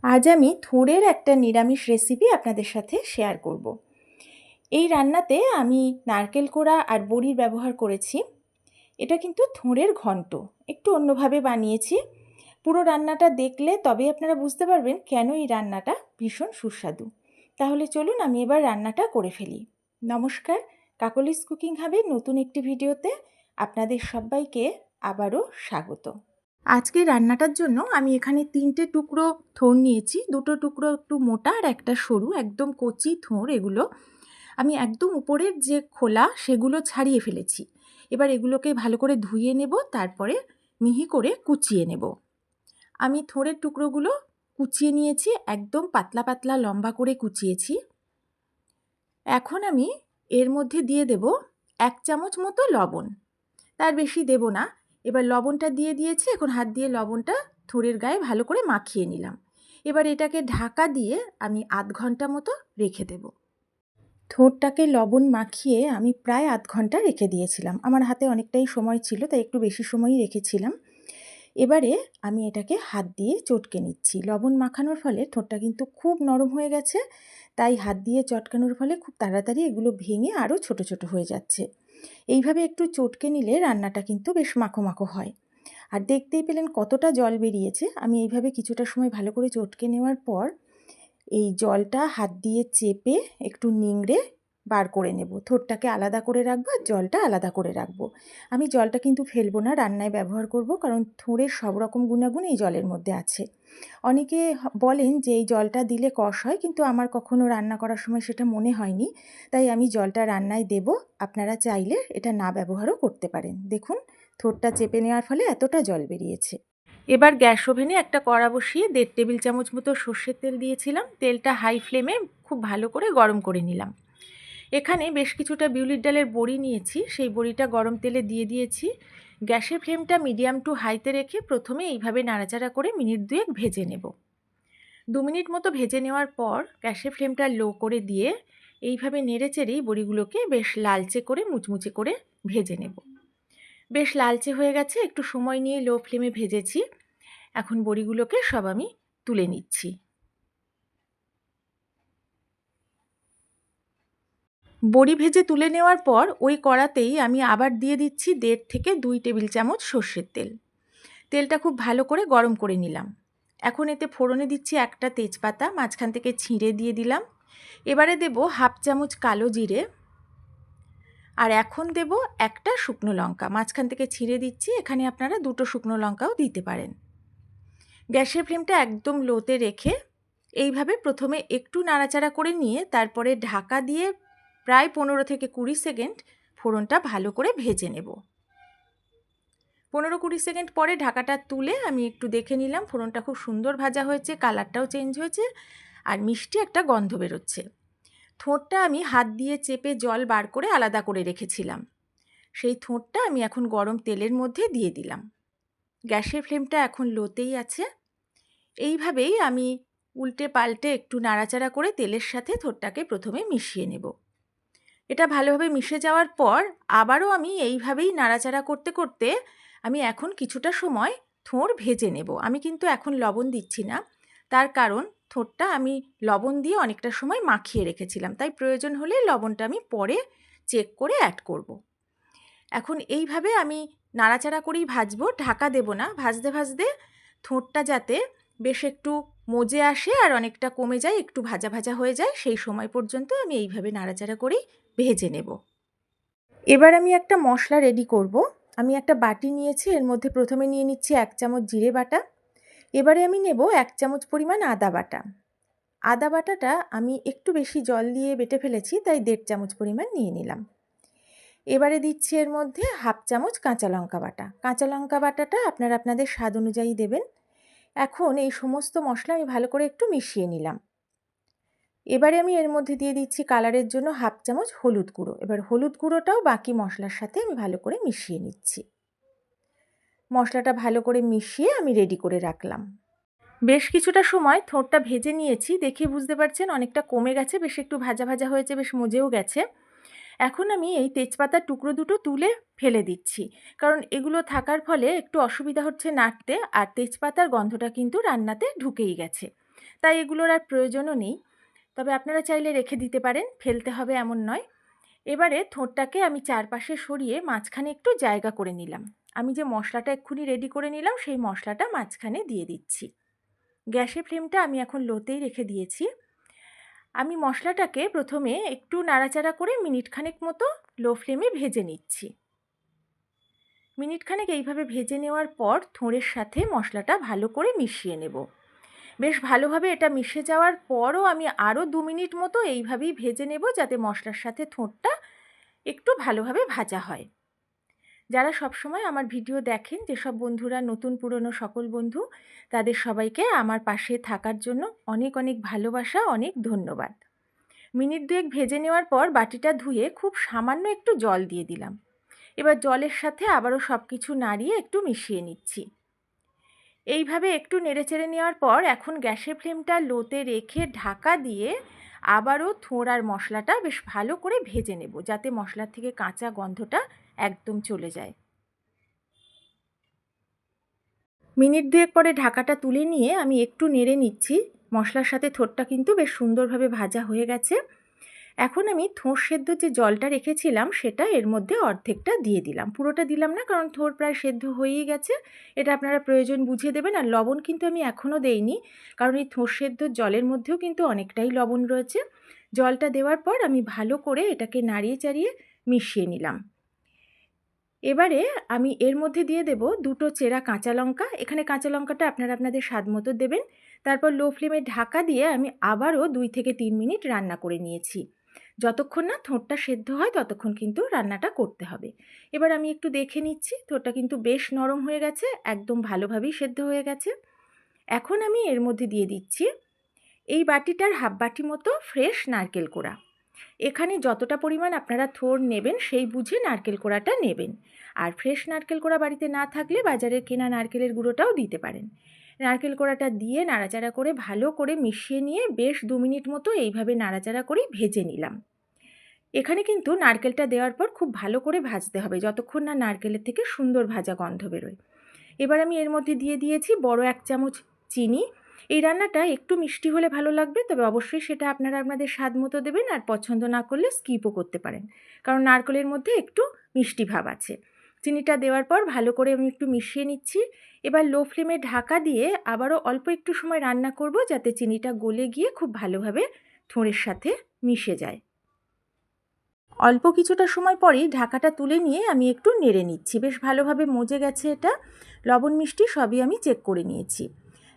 আজ আমি থোড়ের একটা নিরামিষ রেসিপি আপনাদের সাথে শেয়ার করব। এই রান্নাতে আমি নারকেল কোড়া আর বড়ির ব্যবহার করেছি। এটা কিন্তু থোড়ের ঘন্ট, একটু অন্যভাবে বানিয়েছি। পুরো রান্নাটা দেখলে তবে আপনারা বুঝতে পারবেন কেন এই রান্নাটা ভীষণ সুস্বাদু। তাহলে চলুন আমি এবার রান্নাটা করে ফেলি। নমস্কার, কাকলিস কুকিং হাবের নতুন একটি ভিডিওতে আপনাদের সবাইকে আবারও স্বাগত। আজকে রান্নাটার জন্য আমি এখানে 3টে টুকরো থোড় নিয়েছি। 2টো টুকরো একটু মোটা আর একটা সরু, একদম কচি থোড় এগুলো। আমি একদম উপরের যে খোলা সেগুলো ছাড়িয়ে ফেলেছি। এবার এগুলোকে ভালো করে ধুয়ে নেব, তারপরে মিহি করে কুচিয়ে নেব। আমি থোড়ের টুকরোগুলো কুচিয়ে নিয়েছি, একদম পাতলা পাতলা লম্বা করে কুচিয়েছি। এখন আমি এর মধ্যে দিয়ে দেব 1 চামচ মতো লবণ, তার বেশি দেব না। এবার লবণটা দিয়ে দিয়েছি, এখন হাত দিয়ে লবণটা থোড়ের গায়ে ভালো করে মাখিয়ে নিলাম। এবার এটাকে ঢাকা দিয়ে আমি আধ ঘন্টা মতো রেখে দেব। থোড়টাকে লবণ মাখিয়ে আমি প্রায় আধ ঘন্টা রেখে দিয়েছিলাম। আমার হাতে অনেকটাই সময় ছিল, তাই একটু বেশি সময়ই রেখেছিলাম। এবারে আমি এটাকে হাত দিয়ে চটকে নিচ্ছি। লবণ মাখানোর ফলে থোড়টা কিন্তু খুব নরম হয়ে গেছে, তাই হাত দিয়ে চটকানোর ফলে খুব তাড়াতাড়ি এগুলো ভেঙে আরও ছোট ছোট হয়ে যাচ্ছে। এইভাবে একটু চটকে নিলে রান্নাটা কিন্তু বেশ মাখো মাখো হয়। আর দেখতেই পেলেন কতটা জল বেরিয়েছে। আমি এইভাবে কিছুটা সময় ভালো করে চটকে নেওয়ার পর এই জলটা হাত দিয়ে চেপে একটু নিংড়ে বার করে নেব। থোড়টাকে আলাদা করে রাখবো আর জলটা আলাদা করে রাখবো। আমি জলটা কিন্তু ফেলবো না, রান্নায় ব্যবহার করব, কারণ থোড়ের সব রকম গুণাগুণ এই জলের মধ্যে আছে। অনেকে বলেন যে এই জলটা দিলে কষ হয়, কিন্তু আমার কখনো রান্না করার সময় সেটা মনে হয়নি, তাই আমি জলটা রান্নায় দেব। আপনারা চাইলে এটা না ব্যবহারও করতে পারেন। দেখুন, থোড়টা চেপে নেওয়ার ফলে এতটা জল বেরিয়েছে। এবার গ্যাস ওভেনে একটা কড়া বসিয়ে 1.5 টেবিল চামচ মতো সর্ষের তেল দিয়েছিলাম। তেলটা হাই ফ্লেমে খুব ভালো করে গরম করে নিলাম। এখানে বেশ কিছুটা বিউলির ডালের বড়ি নিয়েছি, সেই বড়িটা গরম তেলে দিয়ে দিয়েছি। গ্যাসের ফ্লেমটা মিডিয়াম টু হাইতে রেখে প্রথমে এইভাবে নাড়াচাড়া করে মিনিট 2 ভেজে নেব। 2 মিনিট মতো ভেজে নেওয়ার পর গ্যাসের ফ্লেমটা লো করে দিয়ে এইভাবে নেড়েচেড়েই বড়িগুলোকে বেশ লালচে করে মুচমুচে করে ভেজে নেব। বেশ লালচে হয়ে গেছে, একটু সময় নিয়ে লো ফ্লেমে ভেজেছি। এখন বড়িগুলোকে সব আমি তুলে নিচ্ছি। বড়ি ভেজে তুলে নেওয়ার পর ওই কড়াতেই আমি আবার দিয়ে দিচ্ছি 1.5 থেকে 2 টেবিল চামচ সর্ষের তেল। তেলটা খুব ভালো করে গরম করে নিলাম। এখন এতে ফোড়নে দিচ্ছি একটা তেজপাতা, মাঝখান থেকে ছিঁড়ে দিয়ে দিলাম। এবারে দেব হাফ চামচ কালো জিরে, আর এখন দেব একটা শুকনো লঙ্কা, মাঝখান থেকে ছিঁড়ে দিচ্ছি। এখানে আপনারা 2টো শুকনো লঙ্কাও দিতে পারেন। গ্যাসের ফ্লেমটা একদম লোতে রেখে এইভাবে প্রথমে একটু নাড়াচাড়া করে নিয়ে তারপরে ঢাকা দিয়ে প্রায় 15 থেকে 20 সেকেন্ড ফোড়নটা ভালো করে ভেজে নেব। 15-20 সেকেন্ড পরে ঢাকাটা তুলে আমি একটু দেখে নিলাম, ফোড়নটা খুব সুন্দর ভাজা হয়েছে, কালারটাও চেঞ্জ হয়েছে আর মিষ্টি একটা গন্ধ বেরোচ্ছে। থোড়টা আমি হাত দিয়ে চেপে জল বার করে আলাদা করে রেখেছিলাম, সেই থোড়টা আমি এখন গরম তেলের মধ্যে দিয়ে দিলাম। গ্যাসের ফ্লেমটা এখন লোতেই আছে। এইভাবেই আমি উল্টে পাল্টে একটু নাড়াচাড়া করে তেলের সাথে থোড়টাকে প্রথমে মিশিয়ে নেব। এটা ভালোভাবে মিশে যাওয়ার পর আবারও আমি এইভাবেই নাড়াচাড়া করতে করতে আমি এখন কিছুটা সময় থোড় ভেজে নেব। আমি কিন্তু এখন লবণ দিচ্ছি না, তার কারণ থোড়টা আমি লবণ দিয়ে অনেকটা সময় মাখিয়ে রেখেছিলাম, তাই প্রয়োজন হলে লবণটা আমি পরে চেক করে অ্যাড করব। এখন এইভাবে আমি নাড়াচাড়া করেই ভাজবো, ঢাকা দেব না। ভাজতে ভাজতে থোড়টা যাতে বেশ একটু মজে আসে আর অনেকটা কমে যায়, একটু ভাজা ভাজা হয়ে যায়, সেই সময় পর্যন্ত আমি এইভাবে নাড়াচাড়া করেই ভেজে নেব। এবার আমি একটা মশলা রেডি করব। আমি একটা বাটি নিয়েছি, এর মধ্যে প্রথমে নিয়ে নিচ্ছি 1 চামচ জিরে বাটা। এবারে আমি নেব 1 চামচ পরিমাণ আদা বাটা। আদা বাটাটা আমি একটু বেশি জল দিয়ে বেটে ফেলেছি, তাই 1.5 চামচ পরিমাণ নিয়ে নিলাম। এবারে দিচ্ছি এর মধ্যে হাফ চামচ কাঁচা লঙ্কা বাটা। কাঁচা লঙ্কা বাটাটা আপনারা আপনাদের স্বাদ অনুযায়ী দেবেন। এখন এই সমস্ত মশলা আমি ভালো করে একটু মিশিয়ে নিলাম। এবারে আমি এর মধ্যে দিয়ে দিচ্ছি কালারের জন্য হাফ চামচ হলুদ গুঁড়ো। এবার হলুদ গুঁড়োটাও বাকি মশলার সাথে আমি ভালো করে মিশিয়ে নিচ্ছি। মশলাটা ভালো করে মিশিয়ে আমি রেডি করে রাখলাম। বেশ কিছুটা সময় থোড়টা ভেজে নিয়েছি, দেখে বুঝতে পারছেন অনেকটা কমে গেছে, বেশ একটু ভাজা ভাজা হয়েছে, বেশ মজেও গেছে। এখন আমি এই তেজপাতার টুকরো দুটো তুলে ফেলে দিচ্ছি, কারণ এগুলো থাকার ফলে একটু অসুবিধা হচ্ছে নাড়তে, আর তেজপাতার গন্ধটা কিন্তু রান্নাতে ঢুকেই গেছে। তাই এগুলোর আর প্রয়োজনও নেই। তবে আপনারা চাইলে রেখে দিতে পারেন, ফেলতে হবে এমন নয়। এবারে থোড়টাকে আমি চারপাশে সরিয়ে মাঝখানে একটু জায়গা করে নিলাম। আমি যে মশলাটা এক্ষুনি রেডি করে নিলাম সেই মশলাটা মাঝখানে দিয়ে দিচ্ছি। গ্যাসের ফ্লেমটা আমি এখন লোতেই রেখে দিয়েছি। আমি মশলাটাকে প্রথমে একটু নাড়াচাড়া করে মিনিটখানেক মতো লো ফ্লেমে ভেজে নিচ্ছি। মিনিটখানেক এইভাবে ভেজে নেওয়ার পর থোড়ের সাথে মশলাটা ভালো করে মিশিয়ে নেব। বেশ ভালোভাবে এটা মিশে যাওয়ার পরও আমি আরও 2 মিনিট মতো এইভাবেই ভেজে নেব, যাতে মশলার সাথে থোড়টা একটু ভালোভাবে ভাজা হয়। যারা সবসময় আমার ভিডিও দেখেন, যেসব বন্ধুরা নতুন পুরনো সকল বন্ধু, তাদের সবাইকে আমার পাশে থাকার জন্য অনেক অনেক ভালোবাসা, অনেক ধন্যবাদ। মিনিট 2 ভেজে নেওয়ার পর বাটিটা ধুয়ে খুব সামান্য একটু জল দিয়ে দিলাম। এবার জলের সাথে আবারও সব কিছু নাড়িয়ে একটু মিশিয়ে নিচ্ছি। এইভাবে একটু নেড়েচেড়ে নেওয়ার পর এখন গ্যাসের ফ্লেমটা লোতে রেখে ঢাকা দিয়ে আবারও থোড় আর মশলাটা বেশ ভালো করে ভেজে নেব, যাতে মশলার থেকে কাঁচা গন্ধটা একদম চলে যায়। মিনিট 2 পরে ঢাকাটা তুলে নিয়ে আমি একটু নেড়ে নিচ্ছি। মশলার সাথে থোড়টা কিন্তু বেশ সুন্দরভাবে ভাজা হয়ে গেছে। এখন আমি থোড় সেদ্ধ যে জলটা রেখেছিলাম সেটা এর মধ্যে অর্ধেকটা দিয়ে দিলাম। পুরোটা দিলাম না, কারণ থোড় প্রায় সেদ্ধ হয়েই গেছে। এটা আপনারা প্রয়োজন বুঝে দেবেন। আর লবণ কিন্তু আমি এখনও দেইনি, কারণ এই থোড় সেদ্ধ জলের মধ্যেও কিন্তু অনেকটাই লবণ রয়েছে। জলটা দেওয়ার পর আমি ভালো করে এটাকে নাড়িয়ে চাড়িয়ে মিশিয়ে নিলাম। এবারে আমি এর মধ্যে দিয়ে দেব 2টো চেরা কাঁচা লঙ্কা। এখানে কাঁচা লঙ্কাটা আপনারা আপনাদের স্বাদ মতো দেবেন। তারপর লো ফ্লেমে ঢাকা দিয়ে আমি আবারও 2 থেকে 3 মিনিট রান্না করে নিয়েছি। যতক্ষণ না থোড়টা সেদ্ধ হয় ততক্ষণ কিন্তু রান্নাটা করতে হবে। এবার আমি একটু দেখে নিচ্ছি, থোড়টা কিন্তু বেশ নরম হয়ে গেছে, একদম ভালোভাবেই সেদ্ধ হয়ে গেছে। এখন আমি এর মধ্যে দিয়ে দিচ্ছি এই বাটিটার হাফ বাটি মতো ফ্রেশ নারকেল কোড়া। এখানে যতটা পরিমাণ আপনারা থোড় নেবেন সেই বুঝে নারকেল কোড়াটা নেবেন। আর ফ্রেশ নারকেল কোড়া বাড়িতে না থাকলে বাজারের কেনা নারকেলের গুঁড়োটাও দিতে পারেন। নারকেল কোড়াটা দিয়ে নাড়াচাড়া করে ভালো করে মিশিয়ে নিয়ে বেশ 2 মিনিট মতো এইভাবে নাড়াচাড়া করে ভেজে নিলাম। এখানে কিন্তু নারকেলটা দেওয়ার পর খুব ভালো করে ভাজতে হবে, যতক্ষণ না নারকেলের থেকে সুন্দর ভাজা গন্ধ বেরোয়। এবার আমি এর মধ্যে দিয়ে দিয়েছি বড় 1 চামচ চিনি। এই রান্নাটা একটু মিষ্টি হলে ভালো লাগবে, তবে অবশ্যই সেটা আপনারা আপনাদের স্বাদ মতো দেবেন, আর পছন্দ না করলে স্কিপও করতে পারেন, কারণ নারকেলের মধ্যে একটু মিষ্টি ভাব আছে। চিনিটা দেওয়ার পর ভালো করে আমি একটু মিশিয়ে নিচ্ছি। এবার লো ফ্লেমে ঢাকা দিয়ে আবারও অল্প একটু সময় রান্না করব, যাতে চিনিটা গলে গিয়ে খুব ভালোভাবে থোড়ের সাথে মিশে যায়। অল্প কিছুটা সময় পরেই ঢাকাটা তুলে নিয়ে আমি একটু নেড়ে নিচ্ছি। বেশ ভালোভাবে মজে গেছে এটা। লবণ মিষ্টি সবই আমি চেক করে নিয়েছি।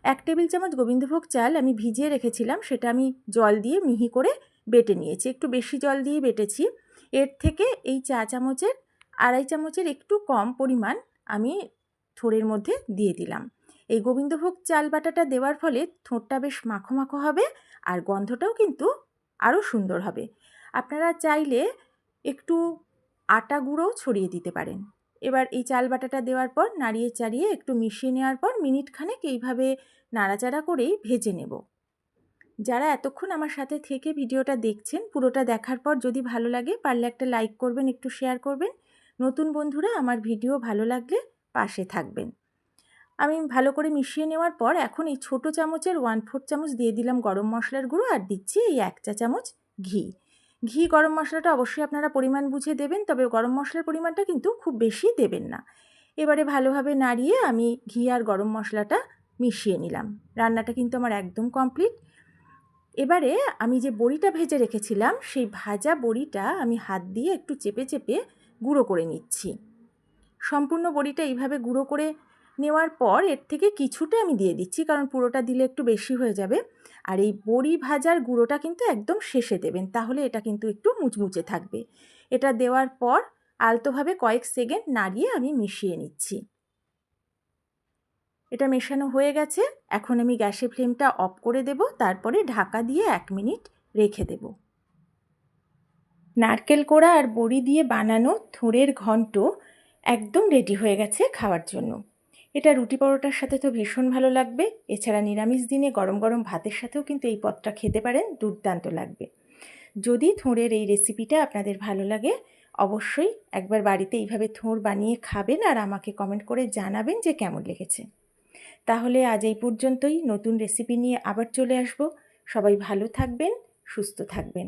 1 টেবিল চামচ গোবিন্দভোগ চাল আমি ভিজিয়ে রেখেছিলাম, সেটা আমি জল দিয়ে মিহি করে বেটে নিয়েছি। একটু বেশি জল দিয়ে বেটেছি। এর থেকে এই চা চামচের 2.5 চামচের একটু কম পরিমাণ আমি থোড়ের মধ্যে দিয়ে দিলাম। এই গোবিন্দভোগ চাল বাটাটা দেওয়ার ফলে থোড়টা বেশ মাখো মাখো হবে, আর গন্ধটাও কিন্তু আরও সুন্দর হবে। আপনারা চাইলে একটু আটা গুঁড়োও ছড়িয়ে দিতে পারেন। এবার এই চাল বাটাটা দেওয়ার পর নাড়িয়ে চাড়িয়ে একটু মিশিয়ে নেওয়ার পর মিনিট খানেক এইভাবে নাড়াচাড়া করেই ভেজে নেব। যারা এতক্ষণ আমার সাথে থেকে ভিডিওটা দেখছেন, পুরোটা দেখার পর যদি ভালো লাগে পারলে একটা লাইক করবেন, একটু শেয়ার করবেন। নতুন বন্ধুরা আমার ভিডিও ভালো লাগলে পাশে থাকবেন। আমি ভালো করে মিশিয়ে নেওয়ার পর এখন এই ছোটো চামচের 1/4 চামচ দিয়ে দিলাম গরম মশলার গুঁড়ো, আর দিচ্ছি এই 1 চা চামচ ঘি। ঘি গরম মশলাটা অবশ্যই আপনারা পরিমাণ বুঝে দেবেন, তবে গরম মশলার পরিমাণটা কিন্তু খুব বেশি দেবেন না। এবারে ভালোভাবে নাড়িয়ে আমি ঘি আর গরম মশলাটা মিশিয়ে নিলাম। রান্নাটা কিন্তু আমার একদম কমপ্লিট। এবারে আমি যে বড়িটা ভেজে রেখেছিলাম সেই ভাজা বড়িটা আমি হাত দিয়ে একটু চেপে চেপে গুঁড়ো করে নিচ্ছি। সম্পূর্ণ বড়িটা এইভাবে গুঁড়ো করে নেওয়ার পর এর থেকে কিছুটা আমি দিয়ে দিচ্ছি, কারণ পুরোটা দিলে একটু বেশি হয়ে যাবে। আর এই বড়ি ভাজার গুঁড়োটা কিন্তু একদম শেষে দেবেন, তাহলে এটা কিন্তু একটু মুচমুচে থাকবে। এটা দেওয়ার পর আলতোভাবে কয়েক সেকেন্ড নাড়িয়ে আমি মিশিয়ে নিচ্ছি। এটা মেশানো হয়ে গেছে। এখন আমি গ্যাসের ফ্লেমটা অফ করে দেব, তারপরে ঢাকা দিয়ে 1 মিনিট রেখে দেব। নারকেল কোড়া আর বড়ি দিয়ে বানানো থোড়ের ঘন্ট একদম রেডি হয়ে গেছে খাওয়ার জন্য। এটা রুটি পরোটার সাথে তো ভীষণ ভালো লাগবে। এছাড়া নিরামিষ দিনে গরম গরম ভাতের সাথেও কিন্তু এই পদটা খেতে পারেন, দুর্দান্ত লাগবে। যদি থোড়ের এই রেসিপিটা আপনাদের ভালো লাগে, অবশ্যই একবার বাড়িতে এইভাবে থোড় বানিয়ে খাবেন আর আমাকে কমেন্ট করে জানাবেন যে কেমন লেগেছে। তাহলে আজ এই পর্যন্তই। নতুন রেসিপি নিয়ে আবার চলে আসব। সবাই ভালো থাকবেন, সুস্থ থাকবেন।